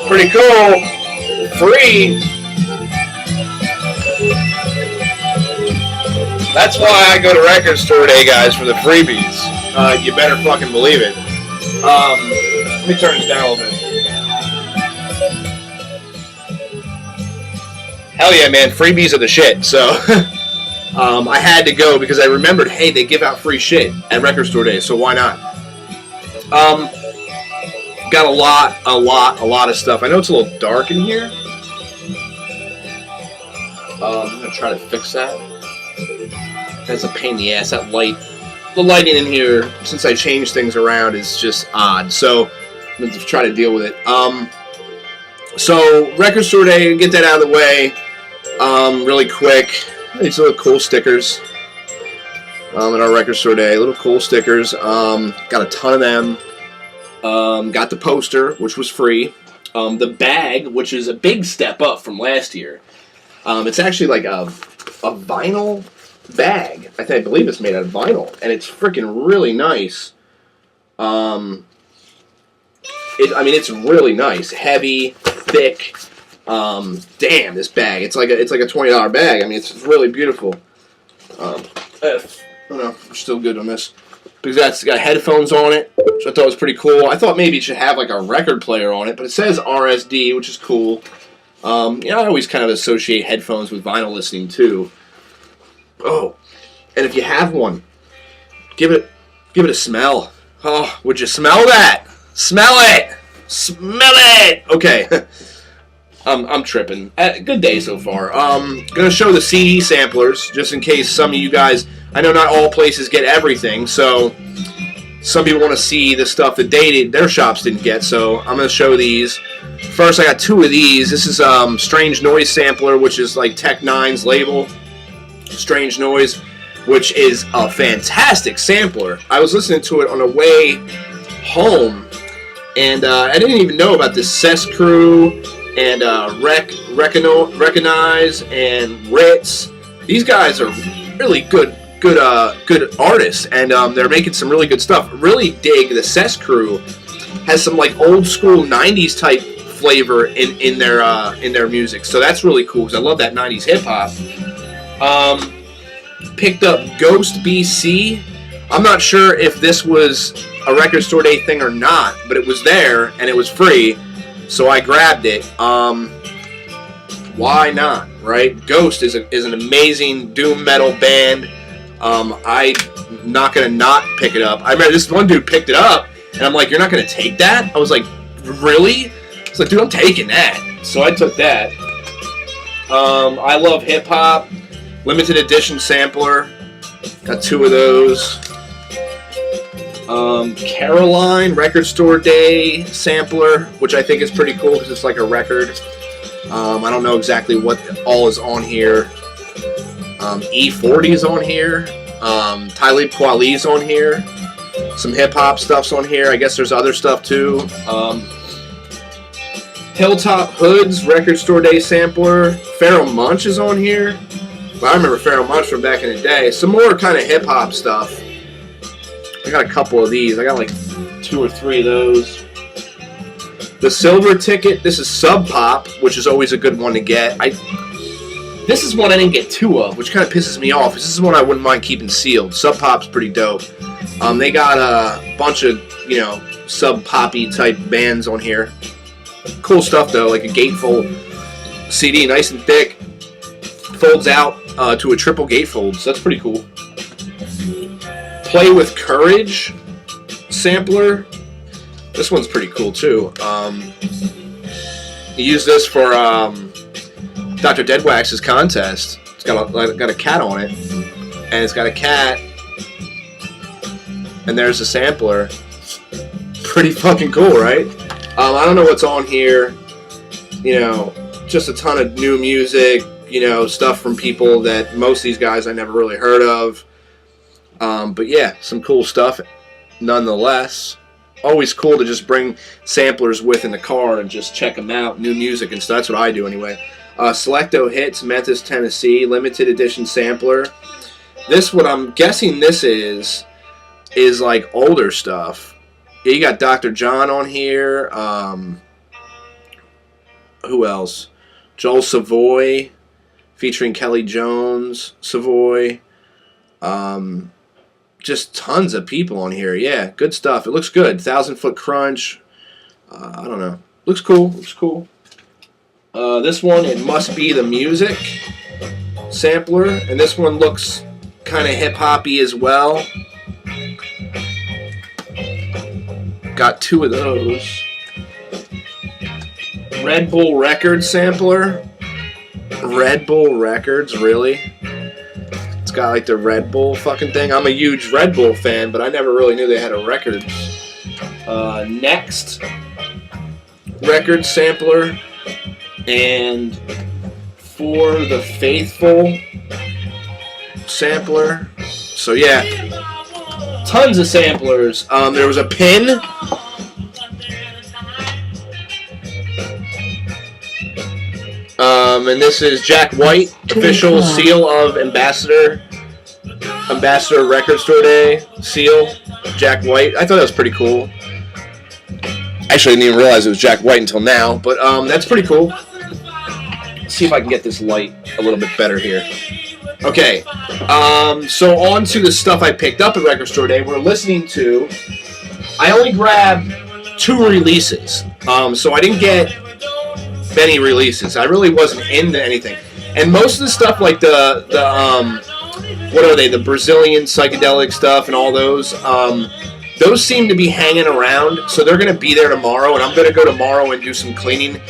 Pretty cool. Free. That's why I go to Record Store Day, guys, for the freebies. You better fucking believe it. Let me turn this down a little bit. Hell yeah, man. Freebies are the shit. So I had to go because I remembered, hey, they give out free shit at Record Store Day, so why not? Got a lot of stuff. I know it's a little dark in here. I'm going to try to fix that. That's a pain in the ass. That light, the lighting in here, since I changed things around, is just odd. So I'm going to try to deal with it. So Record Store Day, get that out of the way really quick. These little cool stickers at our Record Store Day. Little cool stickers. Got a ton of them. Got the poster, which was free. The bag, which is a big step up from last year. It's actually like a vinyl bag. I believe it's made out of vinyl, and it's freaking really nice. It's really nice, heavy, thick. Damn, this bag. It's like a $20 bag. I mean, it's really beautiful. I don't know, we're still good on this because that's got headphones on it, which I thought was pretty cool. I thought maybe it should have like a record player on it, but it says RSD, which is cool. I always kind of associate headphones with vinyl listening too. Oh, and if you have one, give it a smell. Oh, would you smell that? Smell it! Smell it! Okay. I'm tripping. Good day so far. Gonna show the CD samplers, just in case some of you guys, I know not all places get everything, so some people want to see the stuff that their shops didn't get, so I'm gonna show these. First, I got two of these. This is Strange Noise Sampler, which is like Tech Nine's label. Strange Noise, which is a fantastic sampler. I was listening to it on the way home, and I didn't even know about this Cess Crew and Recognize and Ritz. These guys are really good artists, and they're making some really good stuff. Really dig the Cess Crew. Has some like old school '90s type flavor in their music, so that's really cool because I love that '90s hip hop. Picked up Ghost BC. I'm not sure if this was a Record Store Day thing or not, but it was there and it was free, so I grabbed it. Why not, right? Ghost is an amazing doom metal band. I'm not gonna not pick it up. I remember this one dude picked it up, and I'm like, "You're not gonna take that?" I was like, "Really?" I was like, "Dude, I'm taking that." So I took that. I love hip hop. Limited edition sampler. Got two of those. Caroline Record Store Day sampler, which I think is pretty cool because it's like a record. I don't know exactly what all is on here. E40 is on here. Talib Kweli's on here. Some hip hop stuff's on here. I guess there's other stuff too. Hilltop Hoods Record Store Day sampler. Pharoah Monch is on here. Well, I remember Pharoah Monch from back in the day. Some more kind of hip hop stuff. I got a couple of these. I got like 2 or 3 of those. The Silver Ticket. This is Sub Pop, which is always a good one to get. This is one I didn't get 2 of, which kind of pisses me off. This is one I wouldn't mind keeping sealed. Sub Pop's pretty dope. They got a bunch of, sub poppy type bands on here. Cool stuff though, like a gatefold CD, nice and thick. Folds out to a triple gatefold, so that's pretty cool. Play with Courage sampler. This one's pretty cool too. You use this for Dr. Deadwax's contest. It's got a cat on it, and it's got a cat, and there's a sampler. Pretty fucking cool, right? I don't know what's on here. Just a ton of new music. Stuff from people that most of these guys I never really heard of. But yeah, some cool stuff nonetheless. Always cool to just bring samplers with in the car and just check them out. New music and stuff. That's what I do anyway. Selecto Hits, Memphis, Tennessee, limited edition sampler. This, what I'm guessing this is like older stuff. Yeah, you got Dr. John on here. Who else? Joel Savoy, featuring Kelly Jones, Savoy. Just tons of people on here. Yeah, good stuff. It looks good. 1,000-Foot Crunch. I don't know. Looks cool. Looks cool. This one, It Must Be the Music sampler. And this one looks kind of hip-hoppy as well. Got 2 of those. Red Bull Records sampler. Red Bull Records, really? It's got like the Red Bull fucking thing. I'm a huge Red Bull fan, but I never really knew they had a record. Next record sampler. And For the Faithful sampler. So yeah, tons of samplers. There was a pin. And this is Jack White, official seal of Ambassador Record Store Day seal. Jack White. I thought that was pretty cool. Actually, I didn't even realize it was Jack White until now, but that's pretty cool. Let's see if I can get this light a little bit better here. Okay, so on to the stuff I picked up at Record Store Day. We're listening to... I only grabbed 2 releases, so I didn't get many releases. I really wasn't into anything. And most of the stuff, like the what are they, the Brazilian psychedelic stuff and all those seem to be hanging around, so they're going to be there tomorrow, and I'm going to go tomorrow and do some cleaning.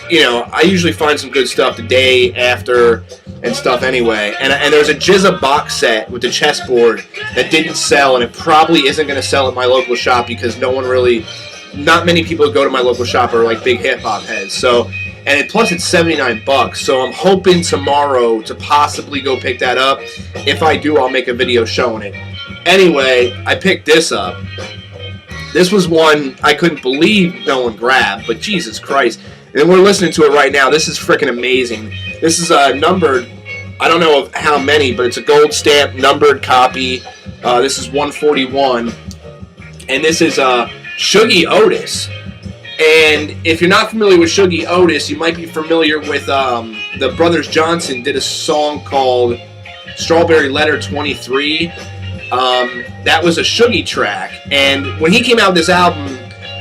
You know, I usually find some good stuff the day after and stuff anyway. And there's a Jizza box set with the chessboard that didn't sell, and it probably isn't going to sell at my local shop because not many people who go to my local shop are like big hip-hop heads. So, plus it's $79, so I'm hoping tomorrow to possibly go pick that up. If I do, I'll make a video showing it. Anyway, I picked this up. This was one I couldn't believe no one grabbed, but Jesus Christ. And we're listening to it right now. This is freaking amazing. This is numbered, I don't know of how many, but it's a gold stamp numbered copy. This is 141. And this is Sugie Otis. And if you're not familiar with Sugie Otis, you might be familiar with the Brothers Johnson did a song called Strawberry Letter 23. That was a Sugie track. And when he came out with this album,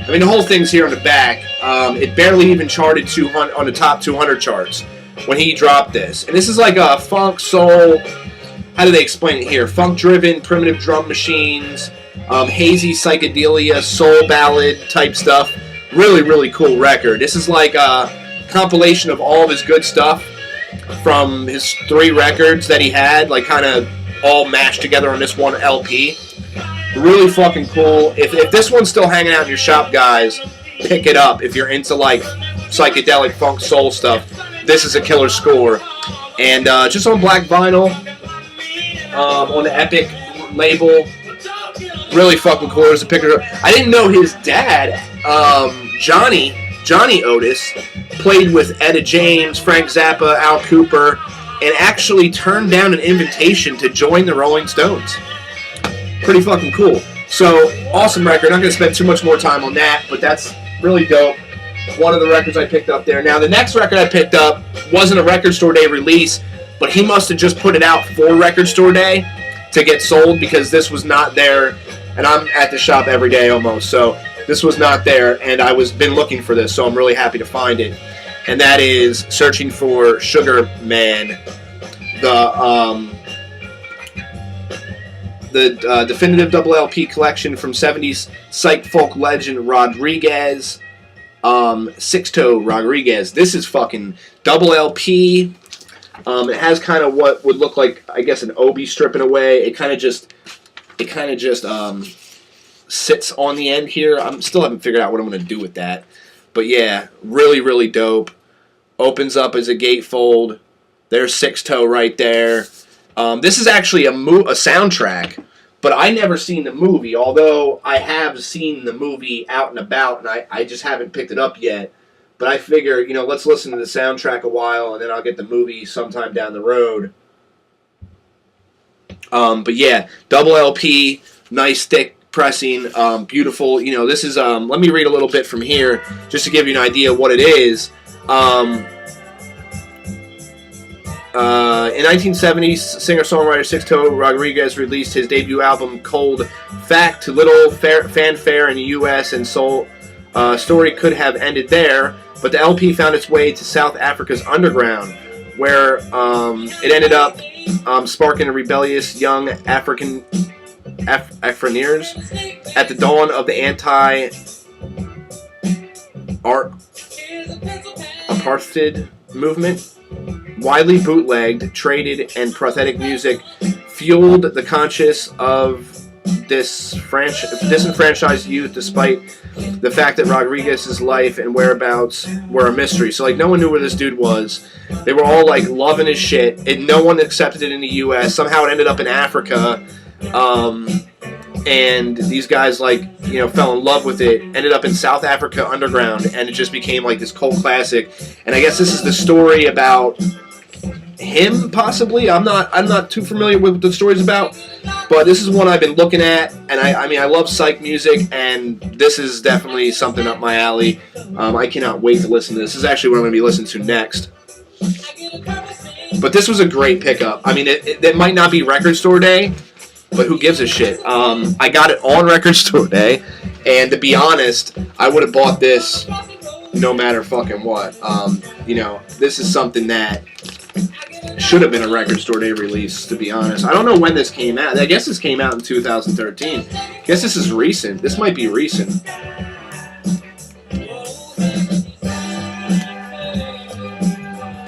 I mean, the whole thing's here on the back. It barely even charted 200 on the top 200 charts when he dropped this. And this is like a funk, soul, how do they explain it here? Funk-driven, primitive drum machines, hazy psychedelia, soul ballad type stuff. Really, really cool record. This is like a compilation of all of his good stuff from his 3 records that he had, like kind of all mashed together on this one LP. Really fucking cool. If this one's still hanging out in your shop, guys, pick it up. If you're into like psychedelic funk soul stuff, this is a killer score. And just on black vinyl, on the Epic label, really fucking cool. There's a picture. I didn't know his dad, Johnny Otis, played with Etta James, Frank Zappa, Al Kooper, and actually turned down an invitation to join the Rolling Stones. Pretty fucking cool. So, awesome record. I'm not going to spend too much more time on that, but that's really dope. One of the records I picked up there. Now, the next record I picked up wasn't a Record Store Day release, but he must have just put it out for Record Store Day to get sold because this was not there. And I'm at the shop every day almost, so this was not there. And I been looking for this, so I'm really happy to find it. And that is Searching for Sugar Man, the definitive double LP collection from 70s psych folk legend Rodriguez, Sixto Rodriguez. This is fucking double LP. It has kind of what would look like, I guess, an Obi strip in a way. It kind of just sits on the end here. I still haven't figured out what I'm going to do with that. But yeah, really, really dope. Opens up as a gatefold. There's Sixto right there. This is actually a soundtrack, but I never seen the movie, although I have seen the movie out and about, and I just haven't picked it up yet. But I figure, let's listen to the soundtrack a while, and then I'll get the movie sometime down the road. But yeah, double LP, nice thick pressing, beautiful. This is, let me read a little bit from here, just to give you an idea of what it is. In 1970, singer-songwriter Sixto Rodriguez released his debut album, Cold Fact, to little fanfare in the U.S., and soul story could have ended there, but the LP found its way to South Africa's underground, where it ended up sparking a rebellious young Afrikaners at the dawn of the anti-apartheid movement. Widely bootlegged, traded, and prosthetic music fueled the conscience of disenfranchised youth, despite the fact that Rodriguez's life and whereabouts were a mystery. So, like, no one knew where this dude was. They were all, like, loving his shit. No one accepted it in the U.S. Somehow it ended up in Africa. And these guys, like, you know, fell in love with it. Ended up in South Africa underground, and it just became, like, this cult classic. And I guess this is the story about him, possibly. I'm not too familiar with what the story's about, but this is one I've been looking at, and I mean, I love Psych music, and this is definitely something up my alley. I cannot wait to listen to this. This is actually what I'm going to be listening to next. But this was a great pickup. I mean, it might not be record store day, but who gives a shit? I got it on record store day, and to be honest, I would have bought this no matter fucking what. You know, this is something that should have been a record store day release, to be honest. I don't know when this came out. I guess this came out in 2013. I guess this is recent. This might be recent.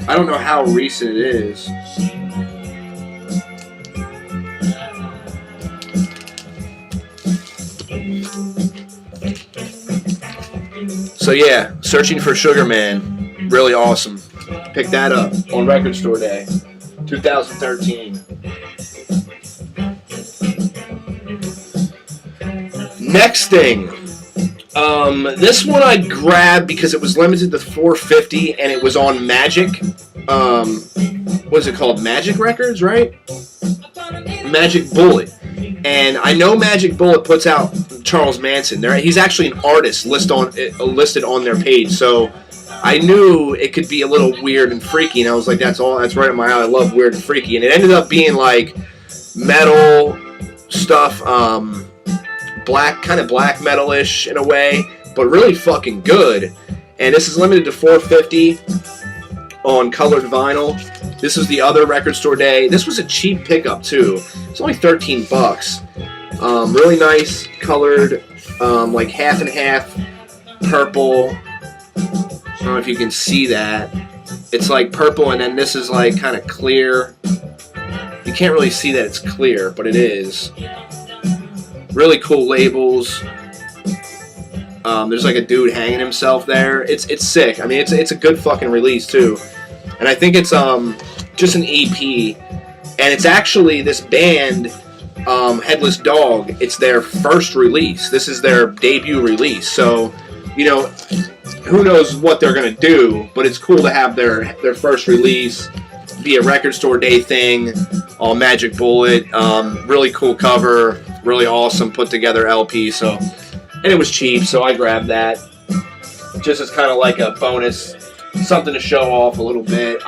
I don't know how recent it is. So yeah, Searching for Sugar Man, really awesome. Pick that up on Record Store Day, 2013. Next thing, this one I grabbed because it was limited to 450 and it was on Magic. What is it called? Magic Records, right? Magic Bullet. And I know Magic Bullet puts out Charles Manson. He's actually an artist listed on their page, so I knew it could be a little weird and freaky, and I was like, that's right up my alley. I love weird and freaky. And it ended up being like metal stuff, kind of black metal-ish in a way, but really fucking good. And this is limited to 450 on colored vinyl. This was the other Record Store Day. This was a cheap pickup too. It's only $13. Really nice colored, like half and half purple. I don't know if you can see that. It's like purple, and then this is like kind of clear. You can't really see that it's clear, but it is. Really cool labels. There's like a dude hanging himself there. It's sick. I mean, it's a good fucking release too. And I think it's just an EP, and it's actually this band, Headless Dog. It's their first release. This is their debut release. So, you know, who knows what they're gonna do? But it's cool to have their first release be a Record Store Day thing. All Magic Bullet. Really cool cover. Really awesome put together LP. So, and it was cheap, so I grabbed that just as kind of like a bonus. Something to show off a little bit.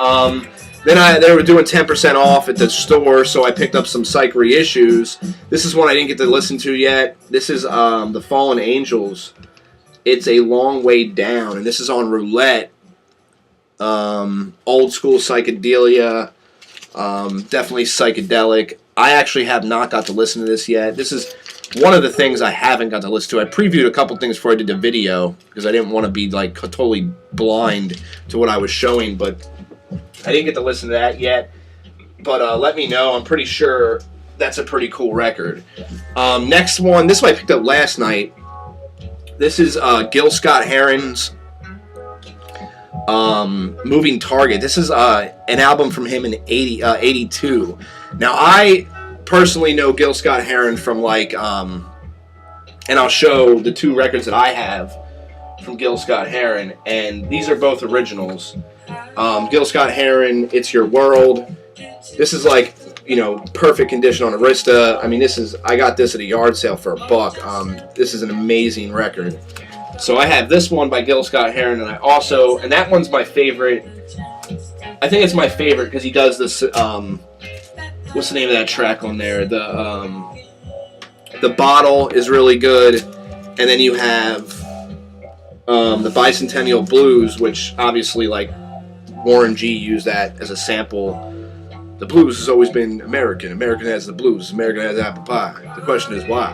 Then they were doing 10% off at the store, so I picked up some Psych reissues. This is one I didn't get to listen to yet. This is The Fallen Angels. It's A Long Way Down, and this is on Roulette. Old school psychedelia, definitely psychedelic. I actually have not got to listen to this yet. This is one of the things I haven't got to listen to. I previewed a couple things before I did the video because I didn't want to be like totally blind to what I was showing, but I didn't get to listen to that yet. But let me know. I'm pretty sure that's a pretty cool record. Next one, this one I picked up last night. This is Gil Scott-Heron's Moving Target. This is an album from him in 82. Now, I personally know Gil Scott-Heron from like, and I'll show the two records that I have from Gil Scott-Heron, and these are both originals. Gil Scott-Heron, It's Your World. This is like, you know, perfect condition on Arista. I mean, I got this at a yard sale for $1. This is an amazing record. So I have this one by Gil Scott-Heron, and and that one's my favorite. I think it's my favorite because he does this, what's the name of that track on there? The Bottle is really good, and then you have the Bicentennial Blues, which obviously, like, Warren G used that as a sample. The blues has always been American. American has the blues. American has apple pie. The question is why?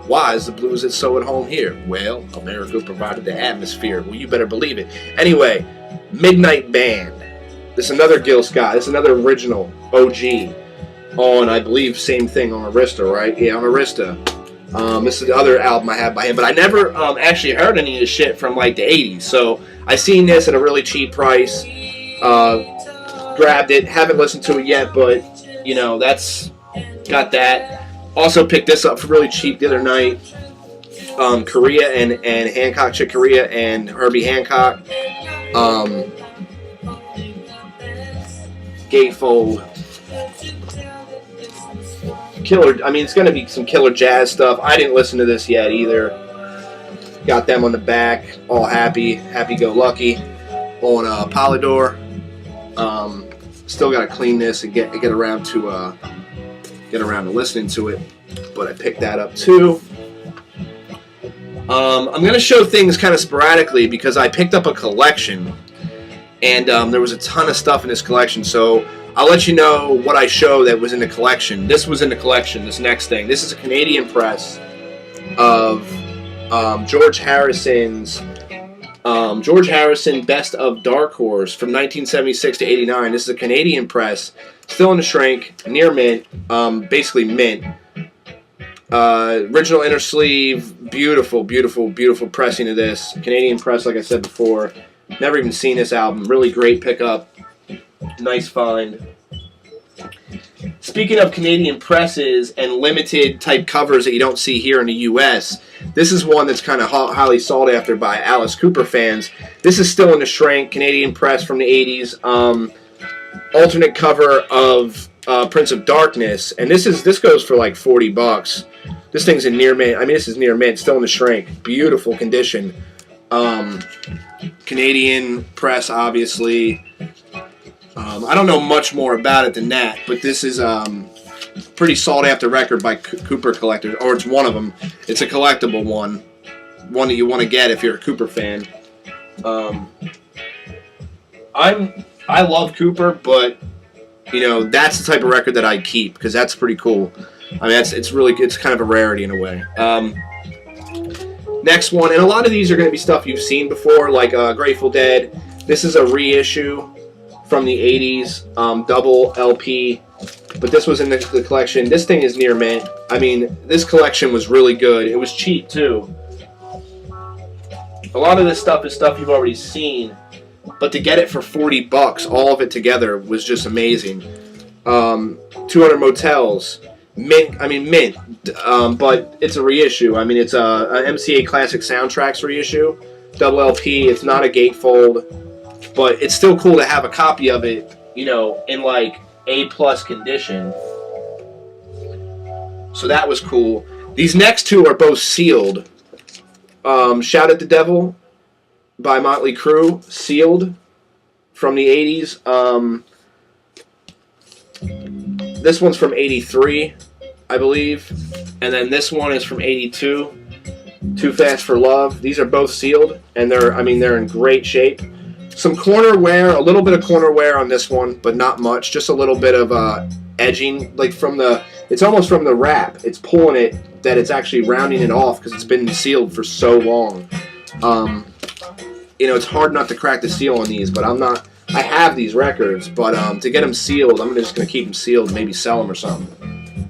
Why is the blues it's so at home here? Well, America provided the atmosphere. Well, you better believe it. Anyway, Midnight Band. This is another Gil Scott. This is another original OG on, I believe, same thing on Arista, right? Yeah, on Arista. This is the other album I have by him. But I never actually heard any of this shit from, like, the 80s. So I seen this at a really cheap price. Grabbed it. Haven't listened to it yet, but, you know, that's got that. Also picked this up for really cheap the other night. Korea and Hancock, Chick Corea and Herbie Hancock. Gatefold. Killer. I mean, it's going to be some killer jazz stuff. I didn't listen to this yet either. Got them on the back. All happy. Happy-go-lucky. On Polydor. Still got to clean this and get around to listening to it, but I picked that up too. I'm going to show things kind of sporadically because I picked up a collection, and there was a ton of stuff in this collection, so I'll let you know what I show that was in the collection. This was in the collection, this next thing. This is a Canadian press of George Harrison Best of Dark Horse from 1976 to 89. This is a Canadian press, still in the shrink, near mint, basically mint. Original inner sleeve, beautiful pressing of this. Canadian press, like I said before. Never even seen this album. Really great pickup. Nice find. Speaking of Canadian presses and limited type covers that you don't see here in the U.S., this is one that's kind of highly sought after by Alice Cooper fans. This is still in the shrink, Canadian press from the 80s. Alternate cover of Prince of Darkness, and this goes for like $40. This thing's in near mint. I mean, this is near mint, still in the shrink. Beautiful condition. Canadian press, obviously. I don't know much more about it than that, but this is pretty sought after record by Cooper collectors, or it's one of them. It's a collectible one that you want to get if you're a Cooper fan. I love Cooper, but you know that's the type of record that I keep because that's pretty cool. I mean, it's kind of a rarity in a way. Next one, and a lot of these are going to be stuff you've seen before, like Grateful Dead. This is a reissue from the 80s, double LP, but this was in the collection. This thing is near mint. I mean, this collection was really good. It was cheap, too. A lot of this stuff is stuff you've already seen, but to get it for $40, all of it together, was just amazing. 200 Motels, mint, but it's a reissue. I mean, it's a MCA Classic Soundtracks reissue, double LP. It's not a gatefold. But it's still cool to have a copy of it, you know, in like A+ condition. So that was cool. These next two are both sealed. Shout at the Devil by Motley Crue, sealed from the 80s. This one's from 83, I believe. And then this one is from 82, Too Fast for Love. These are both sealed, and they're in great shape. Some corner wear, a little bit of corner wear on this one, but not much. Just a little bit of edging, like it's almost from the wrap. It's pulling it, that it's actually rounding it off because it's been sealed for so long. You know, it's hard not to crack the seal on these, but I have these records, but to get them sealed, I'm just going to keep them sealed and maybe sell them or something.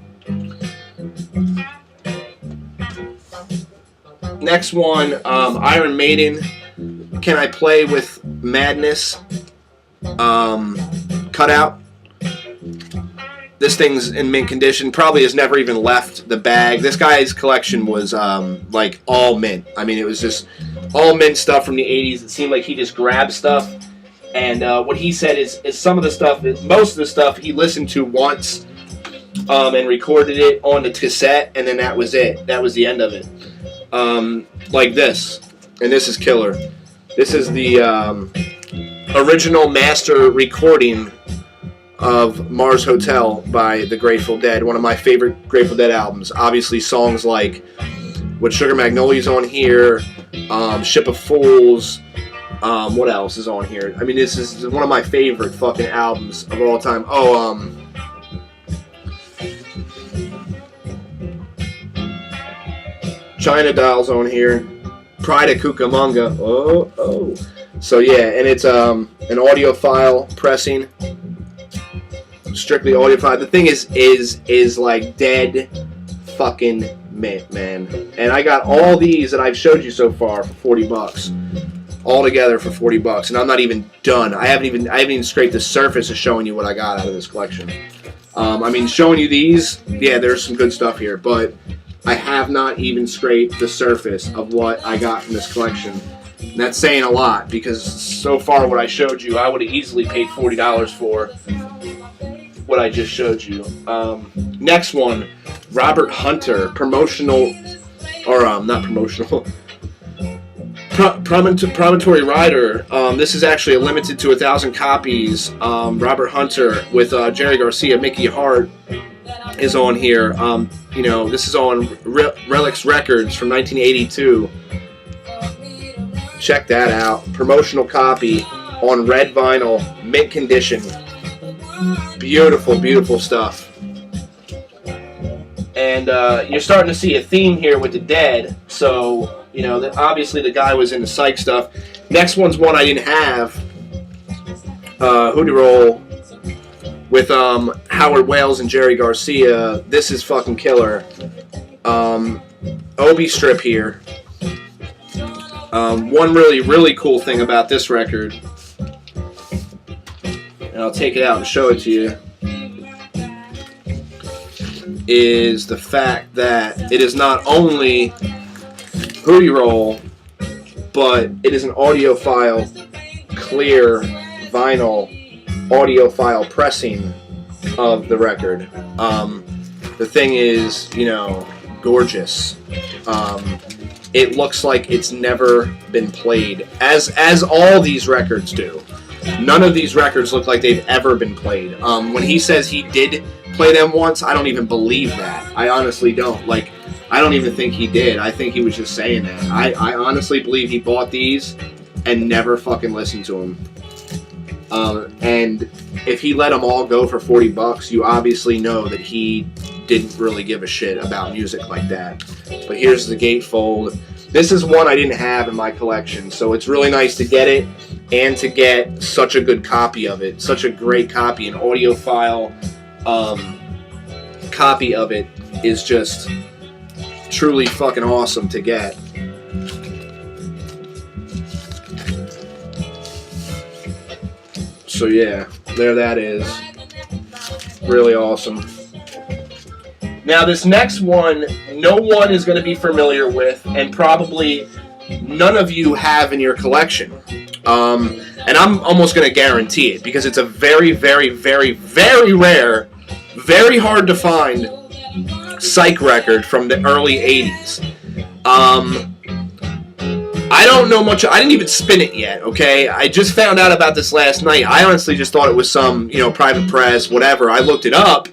Next one, Iron Maiden. Can I Play with Madness? Cutout. This thing's in mint condition. Probably has never even left the bag. This guy's collection was like all mint. I mean, it was just all mint stuff from the 80s. It seemed like he just grabbed stuff. And what he said is some of the stuff, most of the stuff he listened to once and recorded it on the cassette, and then that was it. That was the end of it. Like this. and this is killer. This is the original master recording of Mars Hotel by the Grateful Dead. One of my favorite Grateful Dead albums. Obviously, songs like with Sugar Magnolia's on here, Ship of Fools. What else is on here? I mean, this is one of my favorite fucking albums of all time. Oh, China Doll's on here. Pride of Cucamonga. Oh. So yeah, and it's an audiophile pressing. Strictly audiophile. The thing is like dead fucking man. And I got all these that I've showed you so far for $40. All together for $40, and I'm not even done. I haven't even scraped the surface of showing you what I got out of this collection. I mean, showing you these, yeah, there's some good stuff here, but I have not even scraped the surface of what I got from this collection. And that's saying a lot, because so far what I showed you, I would have easily paid $40 for what I just showed you. Next one, Robert Hunter, promotional, or not promotional, Promontory Rider. This is actually limited to 1,000 copies. Robert Hunter with Jerry Garcia, Mickey Hart is on here. You know, this is on Relics Records from 1982. Check that out. Promotional copy on red vinyl, mint condition. Beautiful, beautiful stuff. And you're starting to see a theme here with the Dead. So, you know, obviously the guy was into Psych stuff. Next one's one I didn't have. Hootie Roll with Howard Wales and Jerry Garcia. This is fucking killer. Obi strip here. One really cool thing about this record, and I'll take it out and show it to you, is the fact that it is not only Hootie Roll, but it is an audiophile, clear vinyl audiophile pressing of the record. The thing is, you know, gorgeous. It looks like it's never been played, as all these records do. None of these records look like they've ever been played. When he says he did play them once, I don't even believe that. I honestly don't. Like, I don't even think he did. I think he was just saying that. I honestly believe he bought these and never fucking listened to them. And if he let them all go for $40, you obviously know that he didn't really give a shit about music like that. But here's the gatefold. This is one I didn't have in my collection, so it's really nice to get it and to get such a good copy of it. Such a great copy. An audiophile copy of it is just truly fucking awesome to get. So yeah, there that is. Really awesome. Now this next one, no one is going to be familiar with, and probably none of you have in your collection. And I'm almost going to guarantee it, because it's a very, very, very, very rare, very hard to find Psych record from the early 80s. I don't know much. I didn't even spin it yet, okay? I just found out about this last night. I honestly just thought it was some, you know, private press, whatever. I looked it up,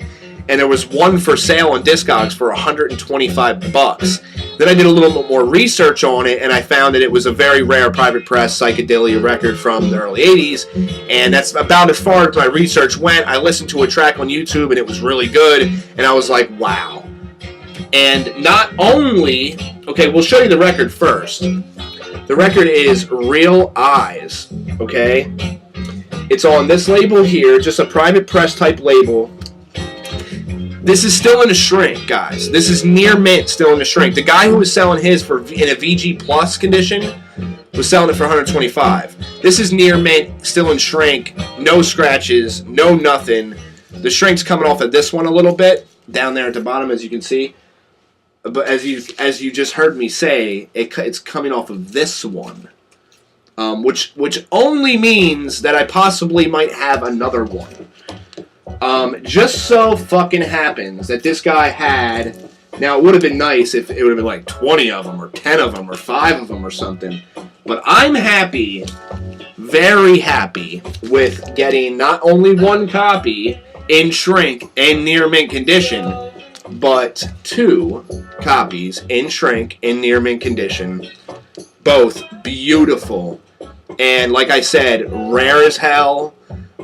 and there was one for sale on Discogs for $125. Then I did a little bit more research on it, and I found that it was a very rare private press psychedelia record from the early 80s, and that's about as far as my research went. I listened to a track on YouTube, and it was really good, and I was like, wow. And not only... Okay, we'll show you the record first. The record is Real Eyes, okay? It's on this label here, just a private press type label. This is still in a shrink, guys. This is near mint, still in a shrink. The guy who was selling his for in a VG Plus condition was selling it for $125. This is near mint, still in shrink, no scratches, no nothing. The shrink's coming off of this one a little bit, down there at the bottom, as you can see. But as you just heard me say, it's coming off of this one, which only means that I possibly might have another one. Just so fucking happens that this guy had Now, it would have been nice if it would have been like 20 of them or 10 of them or 5 of them or something. But I'm happy, very happy, with getting not only 1 copy in shrink and near mint condition, but 2 copies in shrink and near mint condition. Both beautiful. And like I said, rare as hell.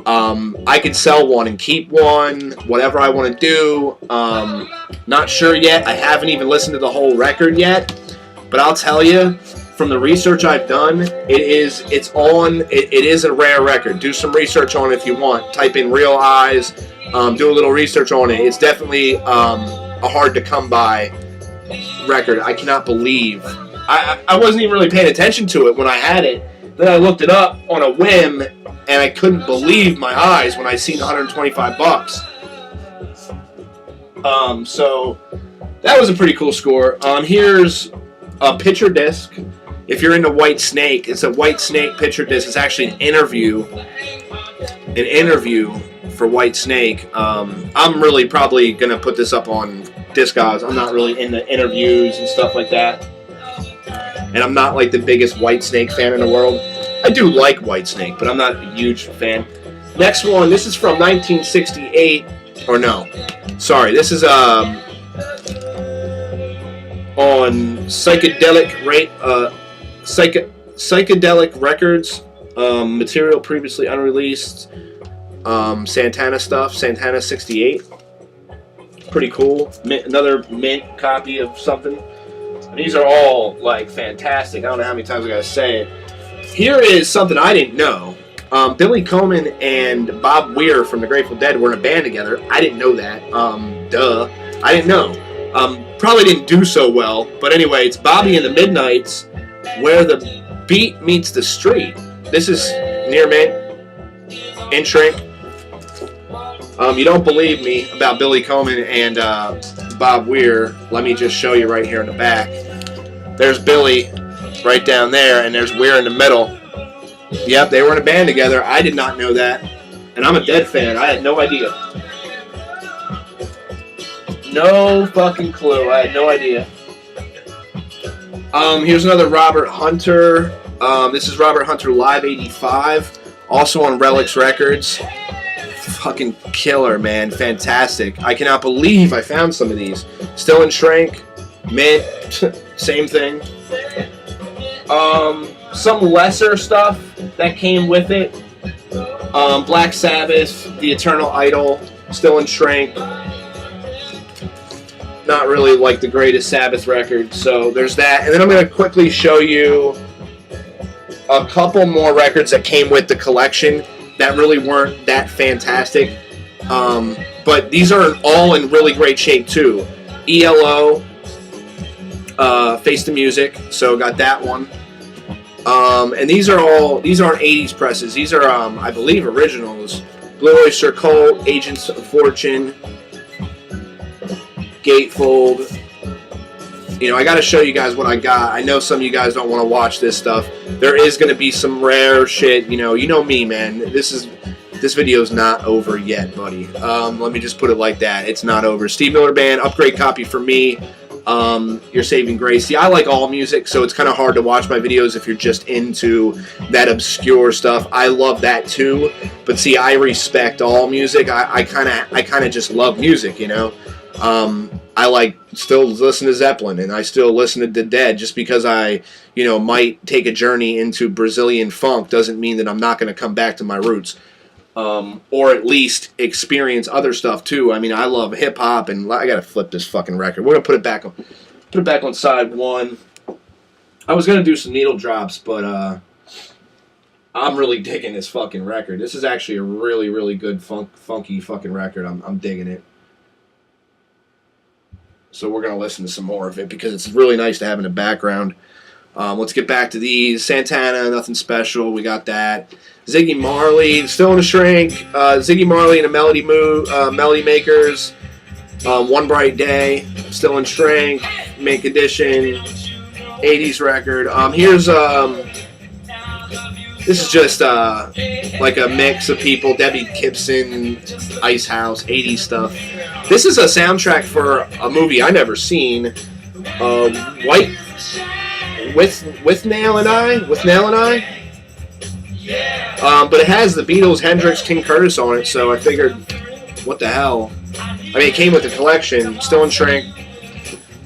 I could sell one and keep one, whatever I want to do. Not sure yet. I haven't even listened to the whole record yet. But I'll tell you, from the research I've done, it is a rare record. Do some research on it if you want. Type in Real Eyes. Do a little research on it. It's definitely a hard to come by record. I cannot believe. I wasn't even really paying attention to it when I had it. Then I looked it up on a whim, and I couldn't believe my eyes when I seen $125. So that was a pretty cool score. Here's a picture disc. If you're into White Snake, it's a White Snake picture disc. It's actually an interview for White Snake. I'm really probably gonna put this up on Discogs. I'm not really into interviews and stuff like that. And I'm not like the biggest White Snake fan in the world. I do like White Snake, but I'm not a huge fan. Next one, this is from 1968, or no, sorry, this is on Psychedelic Records, material previously unreleased, Santana stuff, Santana 68. Pretty cool. Another mint copy of something. These are all, like, fantastic. I don't know how many times I gotta say it. Here is something I didn't know. Billy Coleman and Bob Weir from the Grateful Dead were in a band together. I didn't know that. Duh. I didn't know. Probably didn't do so well. But anyway, it's Bobby and the Midnights, Where the Beat Meets the Street. This is near mint, in shrink. You don't believe me about Billy Coleman and Bob Weir. Let me just show you right here in the back. There's Billy right down there, and there's Weir in the middle. Yep, they were in a band together. I did not know that. And I'm a Dead fan. I had no idea. No fucking clue. I had no idea. Here's another Robert Hunter. This is Robert Hunter Live 85. Also on Relics Records. Fucking killer, man. Fantastic. I cannot believe I found some of these. Still in shrink. Mint. Same thing. Some lesser stuff that came with it. Black Sabbath, The Eternal Idol, still in shrink. Not really like the greatest Sabbath record, so there's that. And then I'm going to quickly show you a couple more records that came with the collection that really weren't that fantastic. But these are all in really great shape too. ELO, Face the Music, so got that one. And these aren't 80s presses. These are, I believe, originals. Blue Oyster Cult, Agents of Fortune, Gatefold. You know, I got to show you guys what I got. I know some of you guys don't want to watch this stuff. There is going to be some rare shit. You know me, man. This video's not over yet, buddy. Let me just put it like that. It's not over. Steve Miller Band, upgrade copy for me. Your Saving Grace. See, I like all music, so it's kind of hard to watch my videos if you're just into that obscure stuff. I love that too, but see, I respect all music. I kind of just love music, you know. I like still listen to Zeppelin, and I still listen to The Dead. Just because I, might take a journey into Brazilian funk doesn't mean that I'm not going to come back to my roots. Or at least experience other stuff too. I mean, I love hip hop, and I gotta flip this fucking record. We're gonna put it back on side one. I was gonna do some needle drops, but I'm really digging this fucking record. This is actually a really, really good funky fucking record. I'm digging it. So we're gonna listen to some more of it because it's really nice to have in the background. Let's get back to these. Santana, Nothing Special. We got that. Ziggy Marley, still in the shrink. Ziggy Marley and the Melody Makers. One Bright Day, still in shrink. Mint condition. 80s record. Here's This is just like a mix of people. Debbie Gibson, Ice House, 80s stuff. This is a soundtrack for a movie I never seen. White with Nail and I. But it has the Beatles, Hendrix, King Curtis on it. So I figured, what the hell? I mean, it came with the collection. Still in shrink.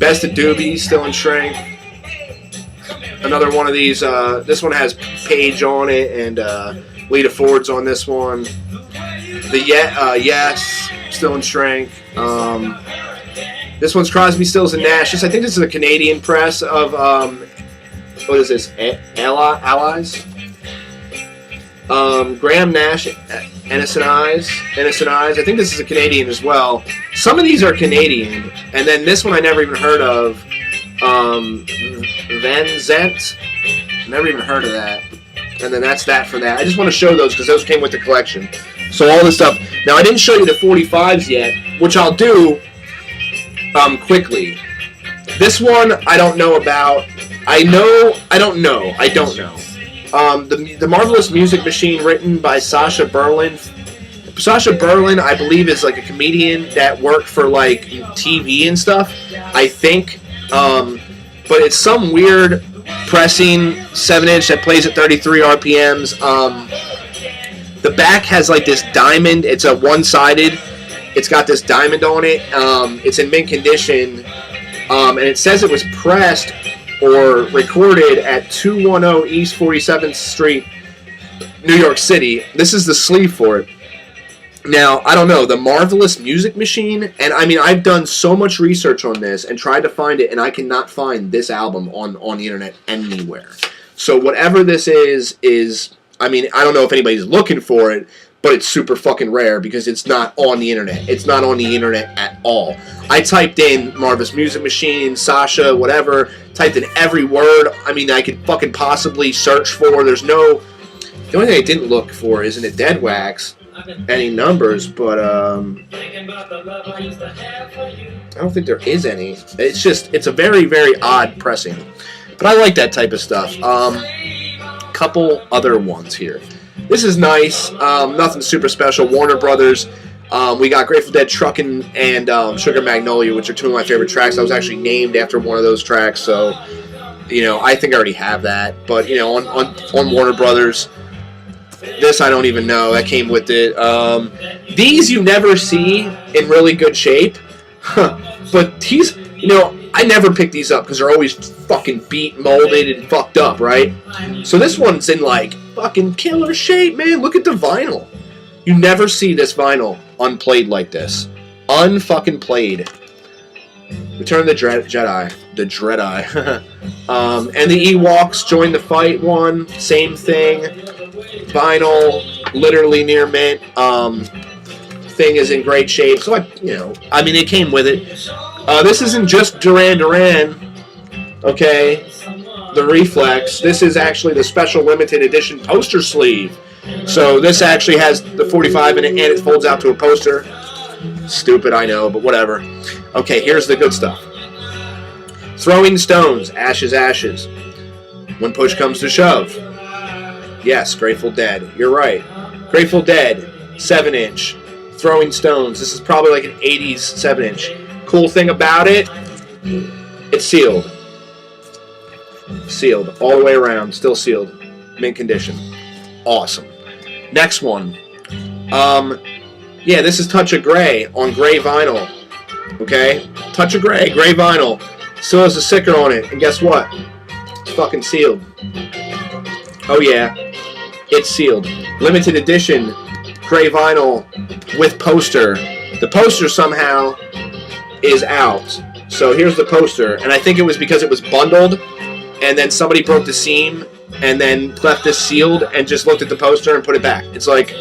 Best of Doobies, still in shrink. Another one of these. This one has Paige on it and Lita Ford's on this one. The Yes, still in shrink. This one's Crosby, Stills and Nash. I think this is a Canadian press of what is this? Allies. Graham Nash, Innocent Eyes. I think this is a Canadian as well. Some of these are Canadian, and then this one I never even heard of. Van Zent. Never even heard of that. And then that's that for that. I just want to show those because those came with the collection. So all this stuff. Now I didn't show you the 45s yet, which I'll do quickly. This one I don't know about. I don't know. The Marvelous Music Machine, written by Sasha Berlin. Sasha Berlin, I believe, is like a comedian that worked for like TV and stuff. I think. But it's some weird pressing 7-inch that plays at 33 RPMs. The back has like this diamond. It's a one-sided. It's got this diamond on it. It's in mint condition. And it says it was pressed or recorded at 210 East 47th Street, New York City. This is the sleeve for it. Now, I don't know, the Marvelous Music Machine, and I mean, I've done so much research on this and tried to find it, and I cannot find this album on the internet anywhere. So whatever this is, I mean, I don't know if anybody's looking for it, but it's super fucking rare because it's not on the internet. It's not on the internet at all. I typed in Marvelous Music Machine, Sasha, whatever, typed in every word, I mean, I could fucking possibly search for. There's no, the only thing I didn't look for is in a Dead Wax, any numbers, but I don't think there is any. It's just, it's a very, very odd pressing. But I like that type of stuff. Couple other ones here. This is nice. Nothing super special. Warner Brothers. We got Grateful Dead Truckin' and Sugar Magnolia, which are two of my favorite tracks. I was actually named after one of those tracks, so you know, I think I already have that. But you know, on Warner Brothers. This I don't even know. That came with it. These you never see in really good shape. But these, you know, I never pick these up because they're always fucking beat, molded, and fucked up, right? So this one's in like fucking killer shape, man. Look at the vinyl. You never see this vinyl unplayed like this. Unfucking played. Return of the Jedi. The Dread-Eye. And the Ewoks Join the Fight one. Same thing. Vinyl, literally near mint. Thing is in great shape. So I mean, it came with it. This isn't just Duran Duran. Okay, the Reflex. This is actually the special limited edition poster sleeve. So this actually has the 45 in it, and it folds out to a poster. Stupid, I know, but whatever. Okay, here's the good stuff. Throwing Stones, Ashes, Ashes. When push comes to shove. Yes, Grateful Dead. You're right. Grateful Dead, 7-inch. Throwing Stones. This is probably like an 80s 7-inch. Cool thing about it, it's sealed. Sealed. All the way around. Still sealed. Mint condition. Awesome. Next one. Yeah, this is Touch of Grey on gray vinyl. Okay? Touch of Grey, gray vinyl. Still has a sticker on it. And guess what? It's fucking sealed. Oh yeah. It's sealed. Limited edition gray vinyl with poster. The poster somehow is out. So here's the poster. And I think it was because it was bundled and then somebody broke the seam and then left this sealed and just looked at the poster and put it back. It's like,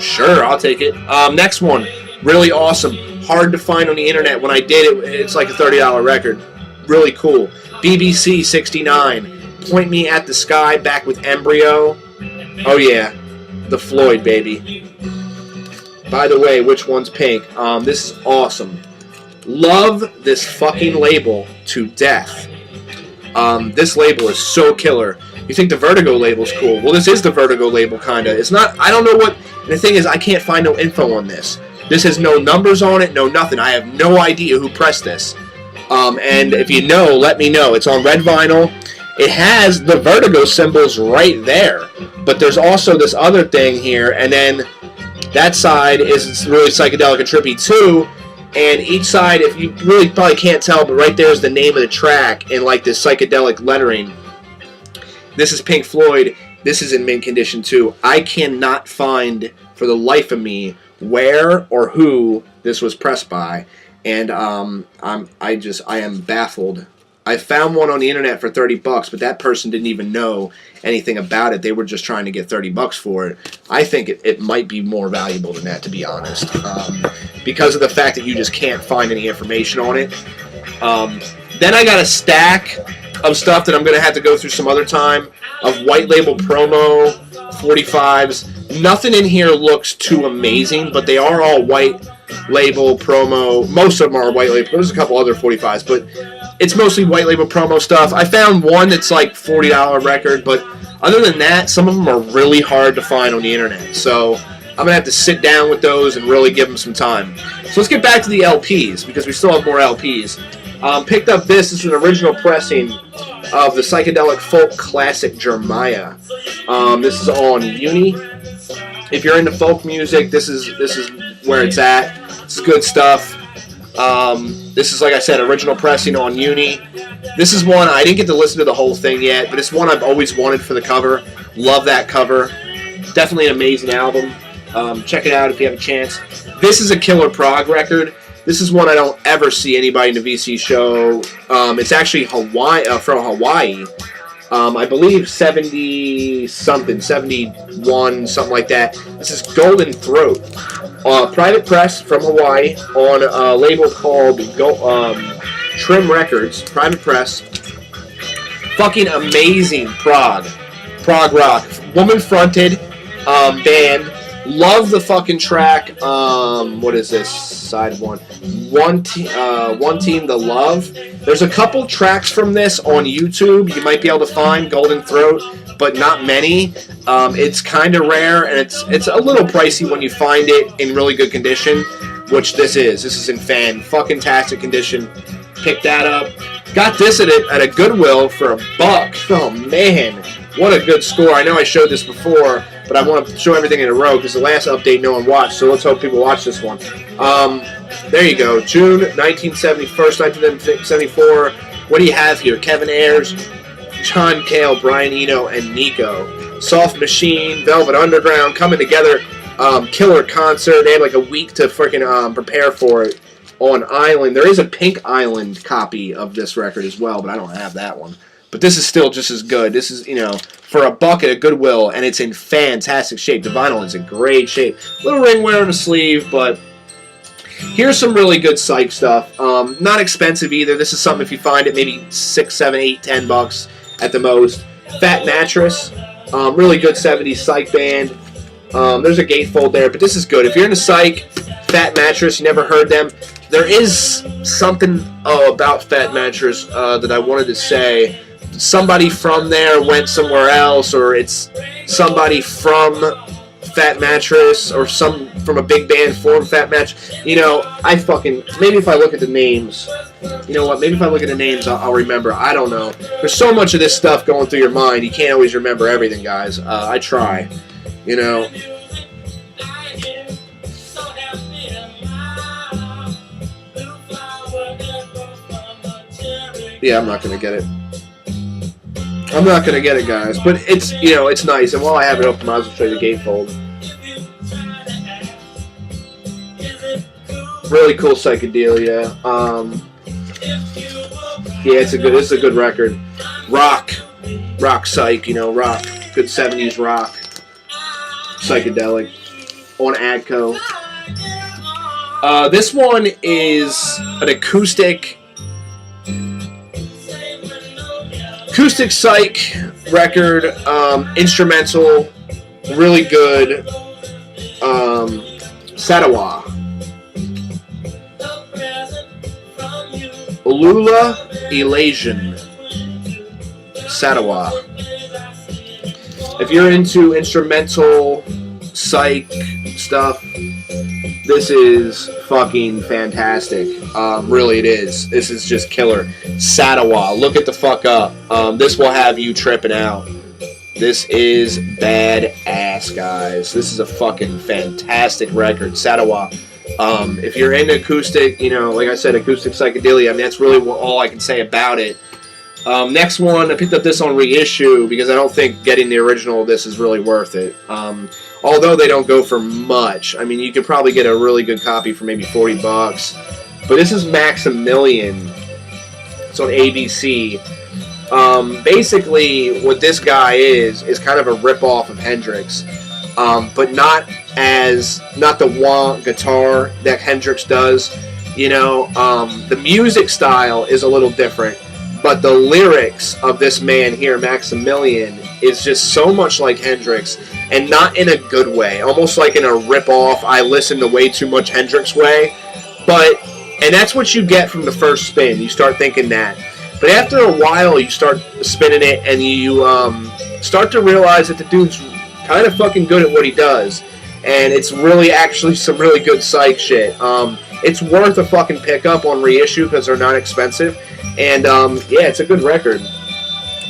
sure, I'll take it. Next one. Really awesome. Hard to find on the internet. When I did it, it's like a $30 record. Really cool. BBC 69. Point Me at the Sky, back with Embryo. Oh yeah, the Floyd, baby. By the way, which one's pink? This is awesome. Love this fucking label to death. This label is so killer. You think the Vertigo label's cool. Well, this is the Vertigo label, kind of. It's not, I don't know what, the thing is, I can't find no info on this. This has no numbers on it, no nothing. I have no idea who pressed this. And if you know, let me know. It's on red vinyl. It has the Vertigo symbols right there. But there's also this other thing here, and then that side is really psychedelic and trippy too. And each side, if you really probably can't tell, but right there is the name of the track in like this psychedelic lettering. This is Pink Floyd. This is in mint condition too. I cannot find for the life of me where or who this was pressed by, and I am baffled. I found one on the internet for $30, but that person didn't even know anything about it. They were just trying to get $30 for it. I think it might be more valuable than that, to be honest, because of the fact that you just can't find any information on it. Then I got a stack of stuff that I'm going to have to go through some other time of white label promo 45s. Nothing in here looks too amazing, but they are all white label promo. Most of them are white label. There's a couple other 45s, but it's mostly white label promo stuff. I found one that's like $40 record, but other than that, some of them are really hard to find on the internet. So I'm going to have to sit down with those and really give them some time. So let's get back to the LPs, because we still have more LPs. Picked up this. This is an original pressing of the psychedelic folk classic Jeremiah. This is on Uni. If you're into folk music, this is where it's at. It's good stuff. This is, like I said, original pressing on Uni. This is one, I didn't get to listen to the whole thing yet, but it's one I've always wanted for the cover. Love that cover. Definitely an amazing album. Check it out if you have a chance. This is a killer prog record. This is one I don't ever see anybody in the VC show. It's actually Hawaii, from Hawaii. I believe 70-something, 71, something like that. This is Golden Throat. Private press from Hawaii on a label called Trim Records. Private press. Fucking amazing prog rock. Woman-fronted band. Love the fucking track. What is this? Side one. One Team the Love. There's a couple tracks from this on YouTube you might be able to find, Golden Throat, but not many. It's kind of rare, and it's a little pricey when you find it in really good condition, which this is. This is in fucking-tastic condition. Picked that up. Got this at a Goodwill for $1. Oh, man. What a good score. I know I showed this before, but I want to show everything in a row because the last update no one watched, so let's hope people watch this one. There you go. June 1974. What do you have here? Kevin Ayers, John Cale, Brian Eno, and Nico. Soft Machine, Velvet Underground coming together. Killer concert. They had like a week to freaking prepare for it on Island. There is a Pink Island copy of this record as well, but I don't have that one. But this is still just as good. This is, for $1 at a Goodwill, and it's in fantastic shape. The vinyl is in great shape. Little ring wear on the sleeve, but here's some really good Psych stuff. Not expensive either. This is something, if you find it, maybe $6, $7, $8, $10 at the most. Fat Mattress. Really good 70s Psych band. There's a gatefold there, but this is good. If you're into Psych, Fat Mattress, you never heard them. There is something about Fat Mattress that I wanted to say. Somebody from there went somewhere else, or it's somebody from Fat Mattress, or from a big band formed Fat Mattress. Maybe if I look at the names, maybe if I look at the names, I'll remember. I don't know. There's so much of this stuff going through your mind, you can't always remember everything, guys. I try, Yeah, I'm not going to get it. I'm not going to get it, guys. But it's, it's nice. And while I have it open, I might as well show you the gatefold. Really cool psychedelia. Yeah, this is a good record. Rock Psych, rock. Good 70s rock. Psychedelic. On Adco. This one is an acoustic Psych record, instrumental, really good. Sadawa. Ulula Elation. Sadawa. if you're into instrumental psych stuff, this is fucking fantastic. Really it is. This is just killer. Sadawa, look it the fuck up. This will have you tripping out. This is badass, guys. This is a fucking fantastic record. Sadawa. If you're into acoustic, you know, like I said, acoustic psychedelia, I mean, that's really all I can say about it. Next one, I picked up this on reissue because I don't think getting the original of this is really worth it. Although they don't go for much. I mean, you could probably get a really good copy for maybe $40. But this is Maximilian. It's on ABC. Basically, what this guy is kind of a rip-off of Hendrix. But not the wah guitar that Hendrix does. You know, the music style is a little different. But the lyrics of this man here, Maximilian, is just so much like Hendrix, and not in a good way. Almost like in a rip-off, I listen to way too much Hendrix way. And that's what you get from the first spin. You start thinking that. But after a while, you start spinning it, and you start to realize that the dude's kind of fucking good at what he does. And it's really actually some really good psych shit. It's worth a fucking pickup on reissue because they're not expensive. And, yeah, it's a good record.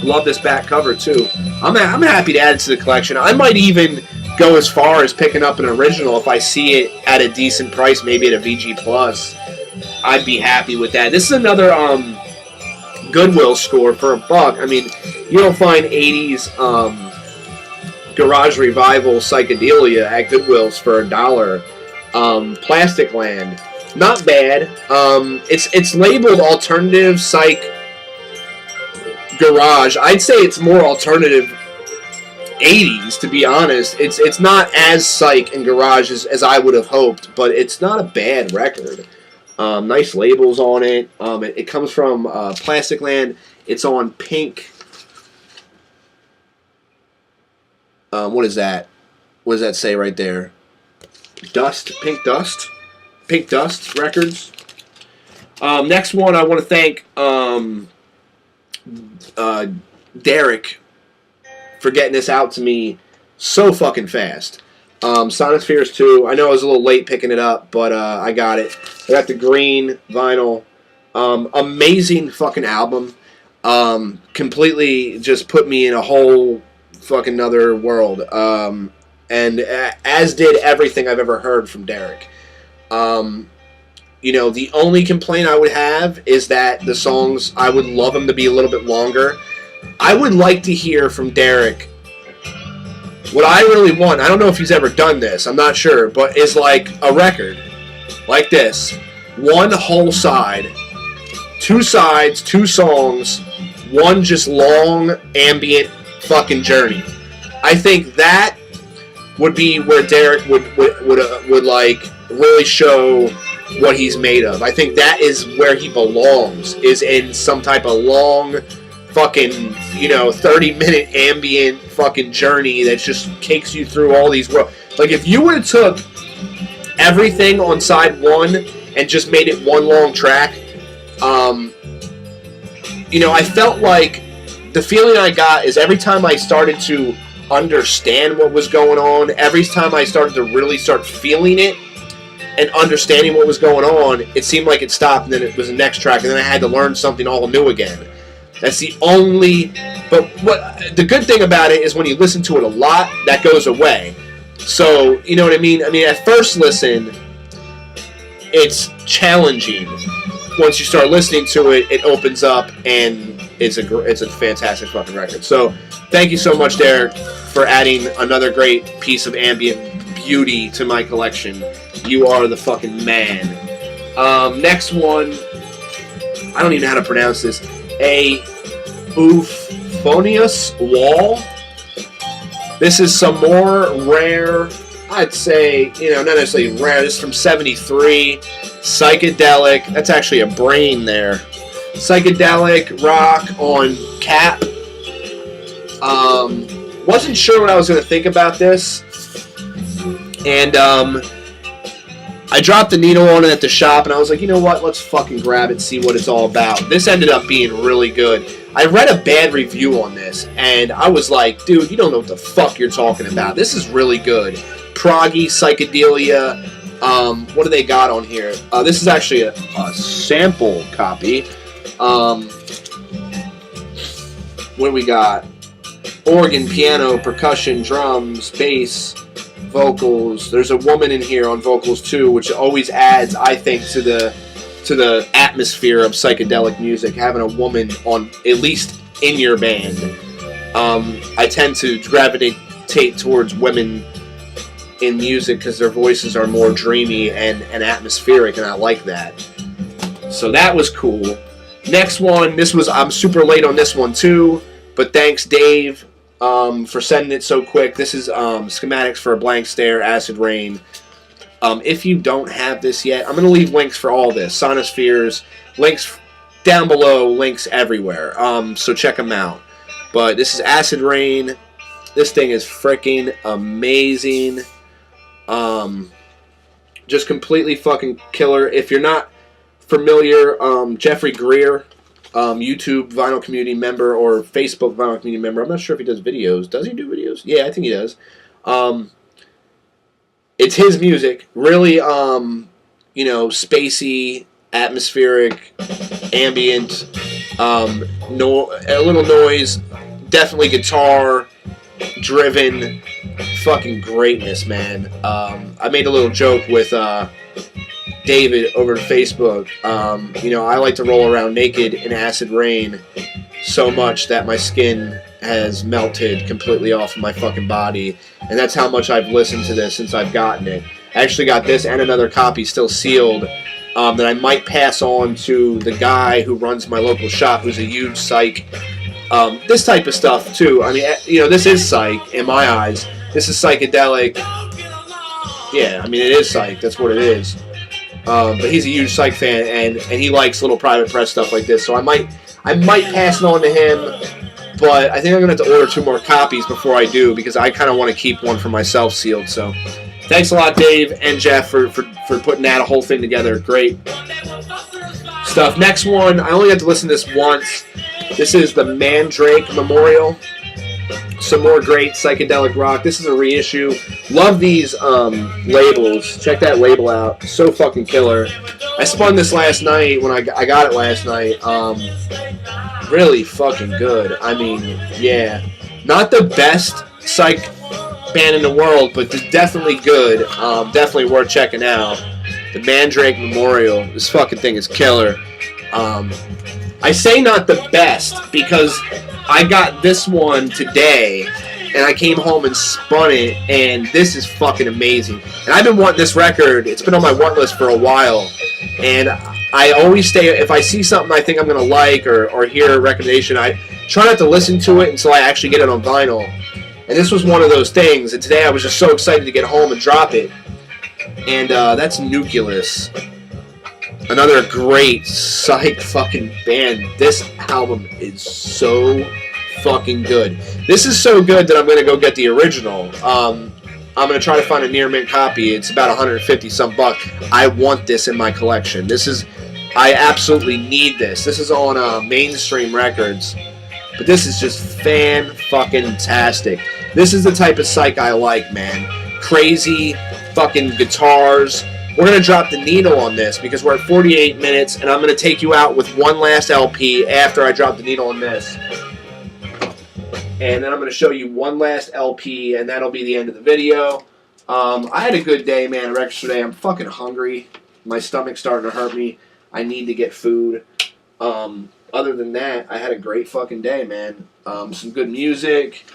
Love this back cover, too. I'm happy to add it to the collection. I might even go as far as picking up an original if I see it at a decent price, maybe at a VG+. I'd be happy with that. This is another Goodwill score for $1. I mean, you don't find 80s garage revival psychedelia at Goodwill's for $1. Plastic Land. Not bad. It's labeled alternative psych garage. I'd say it's more alternative 80s, to be honest. It's not as psych and garage as I would have hoped, but it's not a bad record. Nice labels on it. It comes from Plastic Land. It's on pink. What is that? What does that say right there? Dust? Pink Dust? Pink Dust Records. Next one, I want to thank Dereck for getting this out to me so fucking fast. Sonospheres 2. I know I was a little late picking it up, but I got it. I got the green vinyl. Amazing fucking album. Completely just put me in a whole fucking other world. And as did everything I've ever heard from Dereck. You know, the only complaint I would have is that the songs, I would love them to be a little bit longer. I would like to hear from Dereck. What I really want, I don't know if he's ever done this, I'm not sure, but is like a record like this. One whole side, 2 sides, 2 songs, one just long ambient fucking journey. I think that would be where Dereck would like really show what he's made of. I think that is where he belongs, is in some type of long fucking, you know, 30-minute ambient fucking journey that just takes you through all these worlds. Like, if you would have took everything on side 1 and just made it one long track, you know, I felt like the feeling I got is every time I started to understand what was going on, every time I started to really start feeling it and understanding what was going on, it seemed like it stopped and then it was the next track and then I had to learn something all new again. That's the only... But what the good thing about it is when you listen to it a lot, that goes away. So, you know what I mean? I mean, at first listen, it's challenging. Once you start listening to it, it opens up and it's a fantastic fucking record. So, thank you so much, Dereck, for adding another great piece of ambient beauty to my collection. You are the fucking man. Next one, I don't even know how to pronounce this. A euphonious wall. This is some more rare, I'd say, you know, not necessarily rare. This is from 73. Psychedelic. That's actually a brain there. Psychedelic rock on cap. Wasn't sure what I was going to think about this. And I dropped the needle on it at the shop, and I was like, you know what? Let's fucking grab it, see what it's all about. This ended up being really good. I read a bad review on this, and I was like, dude, you don't know what the fuck you're talking about. This is really good. Proggy, psychedelia. What do they got on here? This is actually a sample copy. What do we got? Organ, piano, percussion, drums, bass, vocals. There's a woman in here on vocals too, which always adds, I think, to the atmosphere of psychedelic music. Having a woman on, at least in your band. I tend to gravitate towards women in music because their voices are more dreamy and atmospheric, and I like that. So that was cool. Next one, I'm super late on this one too, but thanks Dave for sending it so quick. This is Schematics for a Blank Stare, Acid Rain. If you don't have this yet, I'm going to leave links for all this. Sonospheres, links down below, links everywhere. So check them out. But this is Acid Rain. This thing is freaking amazing. Just completely fucking killer. If you're not familiar, Jeffrey Greer, YouTube Vinyl Community member or Facebook Vinyl Community member. I'm not sure if he does videos. Does he do videos? Yeah, I think he does. It's his music. Really, spacey, atmospheric, ambient, a little noise, definitely guitar driven, fucking greatness, man. I made a little joke with David over to Facebook. I like to roll around naked in acid rain so much that my skin has melted completely off of my fucking body, and that's how much I've listened to this since I've gotten it. I actually got this and another copy still sealed that I might pass on to the guy who runs my local shop, who's a huge Psych. This type of stuff too. I mean, this is Psych in my eyes. This is psychedelic. Yeah, I mean, it is Psych. That's what it is. But he's a huge Psych fan, and he likes little private press stuff like this. So I might pass it on to him. But I think I'm going to have to order 2 more copies before I do, because I kind of want to keep one for myself sealed. So thanks a lot, Dave and Jeff, for putting that whole thing together. Great stuff. Next one, I only got to listen to this once. This is the Mandrake Memorial. Some more great psychedelic rock. This is a reissue. Love these labels. Check that label out. So fucking killer. I spun this last night when I got it last night. Really fucking good. I mean, yeah. Not the best Psych band in the world, but definitely good. Definitely worth checking out. The Mandrake Memorial. This fucking thing is killer. I say not the best because I got this one today, and I came home and spun it, and this is fucking amazing. And I've been wanting this record. It's been on my want list for a while, and I always stay, if I see something I think I'm going to like or hear a recommendation, I try not to listen to it until I actually get it on vinyl. And this was one of those things, and today I was just so excited to get home and drop it. And that's Junkiez. Another great Psych fucking band. This album is so fucking good. This is so good that I'm going to go get the original. I'm going to try to find a near mint copy. It's about 150 some bucks. I want this in my collection. I absolutely need this. This is on Mainstream Records. But this is just fan-fucking-tastic. This is the type of Psych I like, man. Crazy fucking guitars. We're going to drop the needle on this because we're at 48 minutes, and I'm going to take you out with one last LP after I drop the needle on this. And then I'm going to show you one last LP, and that'll be the end of the video. I had a good day, man, at records today. I'm fucking hungry. My stomach's starting to hurt me. I need to get food. Other than that, I had a great fucking day, man. Some good music.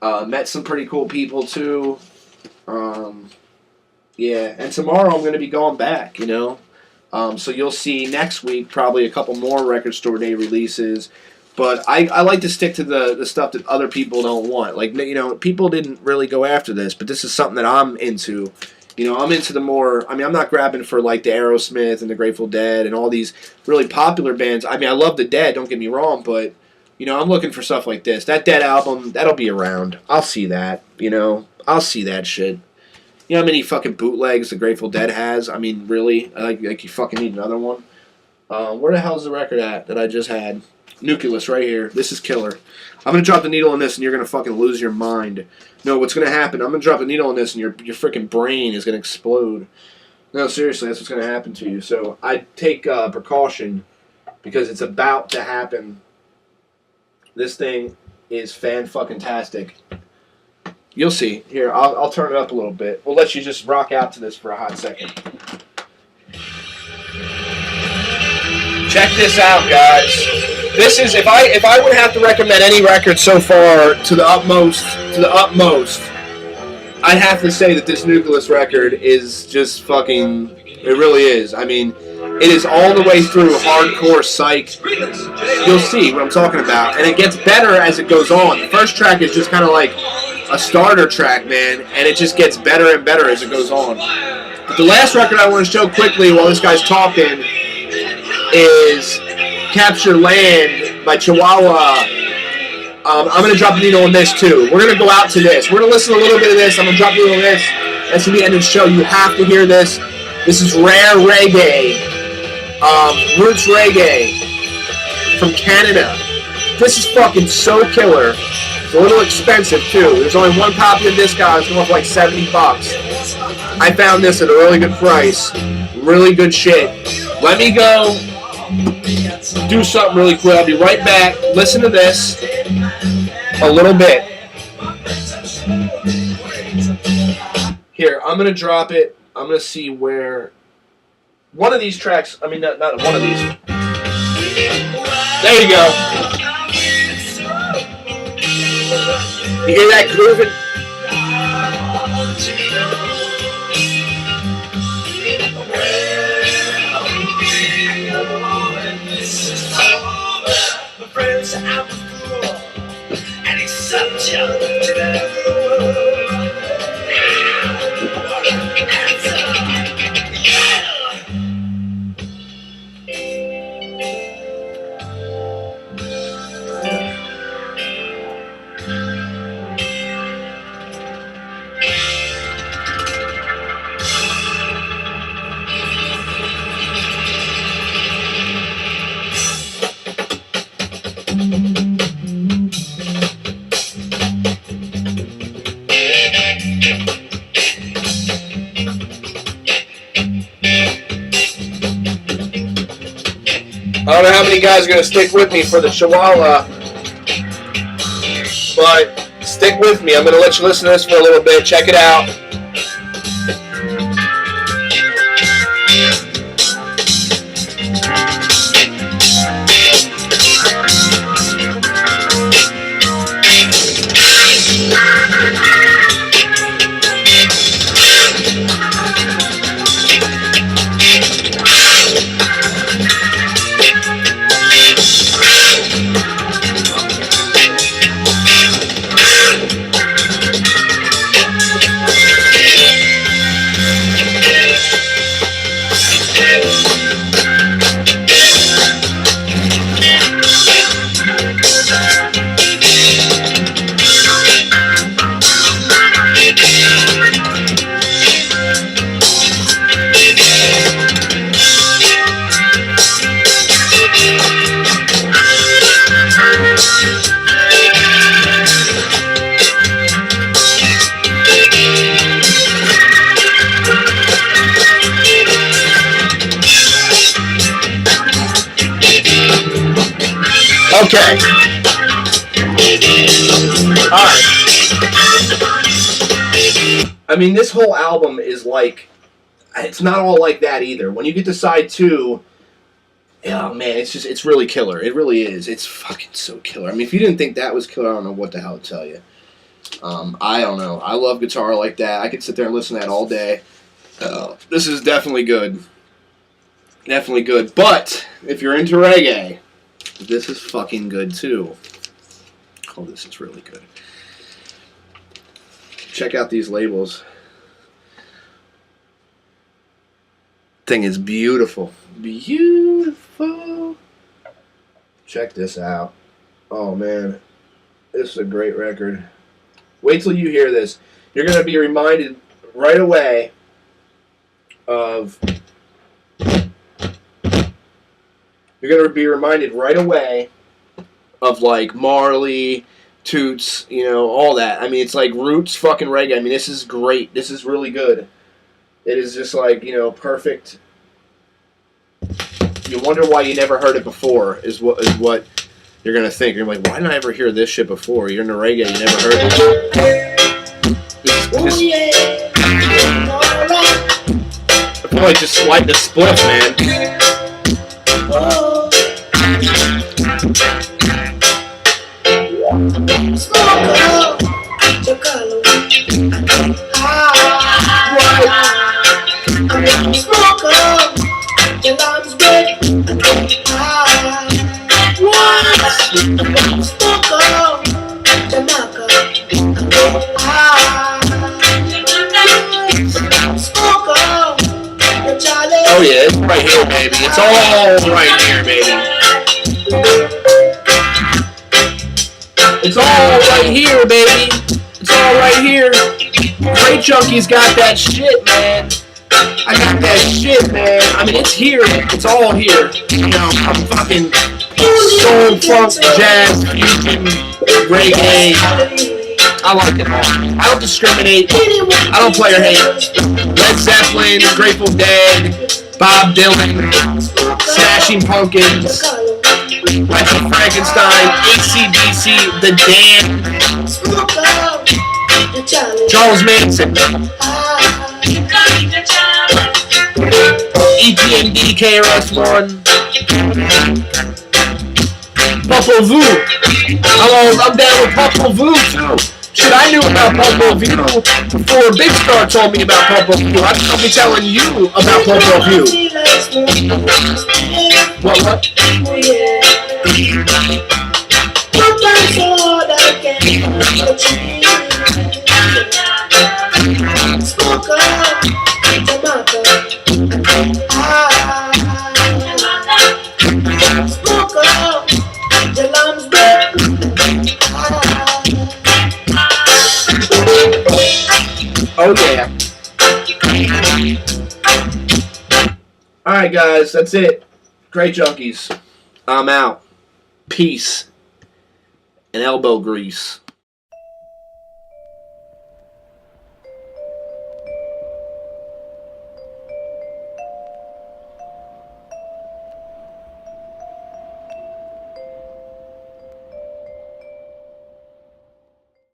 Met some pretty cool people, too. Yeah, and tomorrow I'm going to be going back, so you'll see next week probably a couple more Record Store Day releases. But I like to stick to the stuff that other people don't want. Like, people didn't really go after this, but this is something that I'm into. I'm into the more, I'm not grabbing for like the Aerosmith and the Grateful Dead and all these really popular bands. I love the Dead, don't get me wrong, but, I'm looking for stuff like this. That Dead album, that'll be around. I'll see that, I'll see that shit. You know how many fucking bootlegs the Grateful Dead has? Really? Like you fucking need another one? Where the hell's the record at that I just had? Nucleus right here. This is killer. I'm going to drop the needle on this and you're going to fucking lose your mind. No, what's going to happen, I'm going to drop the needle on this and your freaking brain is going to explode. No, seriously, that's what's going to happen to you. So I take precaution because it's about to happen. This thing is fan-fucking-tastic. You'll see. Here, I'll turn it up a little bit. We'll let you just rock out to this for a hot second. Check this out, guys. This is if I would have to recommend any record so far to the utmost, I'd have to say that this Nucleus record is just fucking. It really is. I mean, it is all the way through hardcore psych. You'll see what I'm talking about, and it gets better as it goes on. The first track is just kind of like a starter track, man, and it just gets better and better as it goes on. But the last record I want to show quickly while this guy's talking is Capture Land by Chihuahua. I'm going to drop the needle on this too. We're going to go out to this. We're going to listen to a little bit of this. I'm going to drop the needle on this. That's going to be the end of the show. You have to hear this. This is rare reggae. Roots reggae from Canada. This is fucking so killer. It's a little expensive too. There's only one copy of this, guys. It's going for like $70. I found this at a really good price. Really good shit. Let me go do something really quick. I'll be right back. Listen to this a little bit. Here, I'm going to drop it. I'm going to see where one of these tracks, I mean, not one of these. There you go. You hear that grooving? I don't know how many guys are going to stick with me for the Chihuahua, but stick with me. I'm going to let you listen to this for a little bit. Check it out. Okay. Alright. I mean, this whole album is like, it's not all like that either. When you get to side 2, oh man, it's really killer. It really is. It's fucking so killer. I mean, if you didn't think that was killer, I don't know what the hell to tell you. I don't know. I love guitar like that. I could sit there and listen to that all day. This is definitely good. Definitely good. But, if you're into reggae, this is fucking good too. Oh, this is really good. Check out these labels. Thing is beautiful. Beautiful. Check this out. Oh man. This is a great record. Wait till you hear this. You're going to be reminded right away of... You're going to be reminded right away of like Marley, Toots, you know, all that. I mean, it's like roots fucking reggae. I mean, this is great. This is really good. It is just like, you know, perfect. You wonder why you never heard it before is what you're going to think. You're like, why didn't I ever hear this shit before? You're into reggae, you never heard it. I feel like just swipe the split, man. Oh yeah, it's right here, baby. It's all right here, baby. It's all right here, baby. It's all right here. Great Junkiez got that shit, man. I got that shit, man. I mean, it's here. It's all here. You know, I'm fucking soul, funk, jazz, fusion, reggae. I like it all. I don't discriminate. I don't play or hate. Led Zeppelin, Grateful Dead, Bob Dylan, Smashing Pumpkins, Michael Frankenstein, AC/DC, The Damned, Charles Manson, EPMD, KRS-One, Popol Vuh. I'm down with Popol Vuh too. Shit, I knew about Popol Vuh before Big Star told me about Popol Vuh. I'll be telling you about Popol Vuh. What? Oh yeah. Alright guys, that's it. Great Junkiez. I'm out. Peace. And elbow grease.